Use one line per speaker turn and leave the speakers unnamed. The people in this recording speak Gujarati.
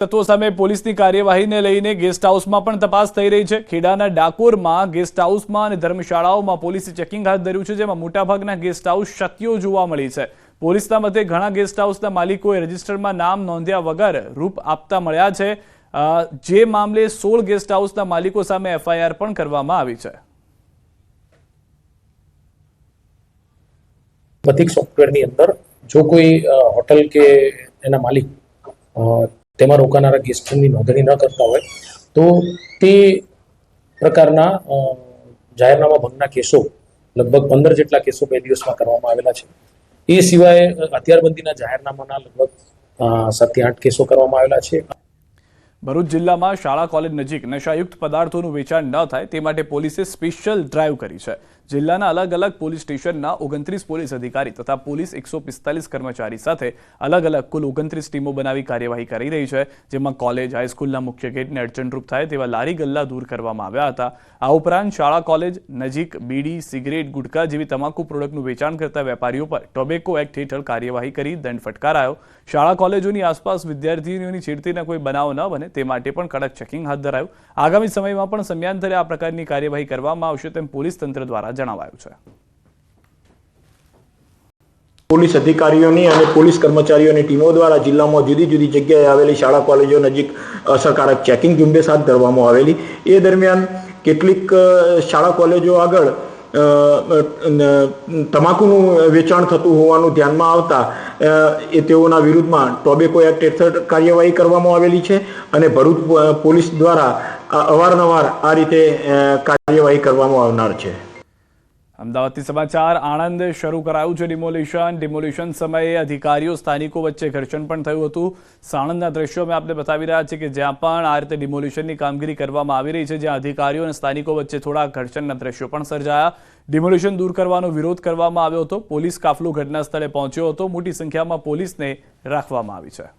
તત્વો સામે પોલીસની કાર્યવાહીને લઈને ગેસ્ટ હાઉસમાં પણ તપાસ થઈ રહી છે। ખેડાના ડાકોરમાં ગેસ્ટ હાઉસમાં અને ધર્મશાળાઓમાં પોલીસે ચેકિંગ હાથ ધર્યું છે, જેમાં મોટાભાગના ગેસ્ટ હાઉસ ક્ષતિઓ જોવા મળી છે। પોલીસના મતે ઘણા ગેસ્ટ હાઉસના માલિકોએ રજિસ્ટરમાં નામ નોંધ્યા વગર રૂપ આપતા મળ્યા છે, જે મામલે 16 ગેસ્ટ હાઉસના માલિકો સામે એફઆઈઆર પણ કરવામાં આવી છે।
प्रतीक सॉफ्टवेयर अंदर जो कोई होटल के एना मालिक तेमा रोकानारा गेस्टोनी नोंधणी न करता होय तो ते प्रकारना जाहेरनामा भंगना केसो लगभग 15 जेटला केसो 2 दिवसमां करवामां आवेला छे। ए सिवाय हथियारबंधीना जाहेरनामाना लगभग 7 થી 8 केसो करवामां आवेला छे।
ભરૂચ જિલ્લામાં શાળા કોલેજ નજીક નશાયુક્ત પદાર્થોનું વેચાણ ન થાય તે માટે પોલીસે સ્પેશિયલ ડ્રાઈવ કરી છે। જિલ્લાના અલગ અલગ પોલીસ સ્ટેશનના 29 પોલીસ અધિકારી તથા પોલીસ 145 કર્મચારી સાથે અલગ અલગ કુલ 29 ટીમો બનાવી કાર્યવાહી કરી રહી છે, જેમાં કોલેજ હાઈસ્કૂલના મુખ્ય ગેટને અડચણરૂપ થાય તેવા લારી ગલ્લા દૂર કરવામાં આવ્યા હતા। આ ઉપરાંત શાળા કોલેજ નજીક બીડી, સિગરેટ, ગુટખા જેવી તમાકુ પ્રોડક્ટનું વેચાણ કરતા વેપારીઓ પર ટોબેકો એક્ટ હેઠળ કાર્યવાહી કરી દંડ ફટકારાયો। શાળા કોલેજોની આસપાસ વિદ્યાર્થીઓની છેડતીના કોઈ બનાવ ન બને તે માટે પણ કડક ચેકિંગ હાથ ધરાયું। આગામી સમયમાં પણ સમયાંતરે આ પ્રકારની કાર્યવાહી કરવામાં આવશે તેમ પોલીસ તંત્ર દ્વારા જણાવાયું છે।
પોલીસ અધિકારીઓની અને પોલીસ કર્મચારીઓની ટીમો દ્વારા જિલ્લામાં જુદી જુદી જગ્યાએ આવેલી શાળા કોલેજો નજીક અસરકારક ચેકિંગ ઝુંબેશ હાથ ધરવામાં આવેલી। એ દરમિયાન કેટલીક શાળા કોલેજો આગળ તમાકુનું વેચાણ થતું હોવાનું ધ્યાનમાં આવતા એ તેઓના વિરુદ્ધમાં ટોબેકો એક્ટ હેઠળ કાર્યવાહી કરવામાં આવેલી છે અને ભરૂચ પોલીસ દ્વારા અવારનવાર આ રીતે કાર્યવાહી કરવામાં આવનાર છે।
અમદાવાદથી સમાચાર। આણંદ શરૂ કરાયું છે ડિમોલિશન સમયે અધિકારીઓ સ્થાનિકો વચ્ચે ઘર્ષણ પણ થયું હતું। સાણંદના દ્રશ્યો અમે આપને બતાવી રહ્યા છીએ કે જ્યાં પણ આ રીતે ડિમોલિશનની કામગીરી કરવામાં આવી રહી છે, જ્યાં અધિકારીઓ અને સ્થાનિકો વચ્ચે થોડા ઘર્ષણના દ્રશ્યો પણ સર્જાયા। ડિમોલિશન દૂર કરવાનો વિરોધ કરવામાં આવ્યો હતો। પોલીસ કાફલો ઘટના સ્થળે પહોંચ્યો હતો। મોટી સંખ્યામાં પોલીસને રાખવામાં આવી છે।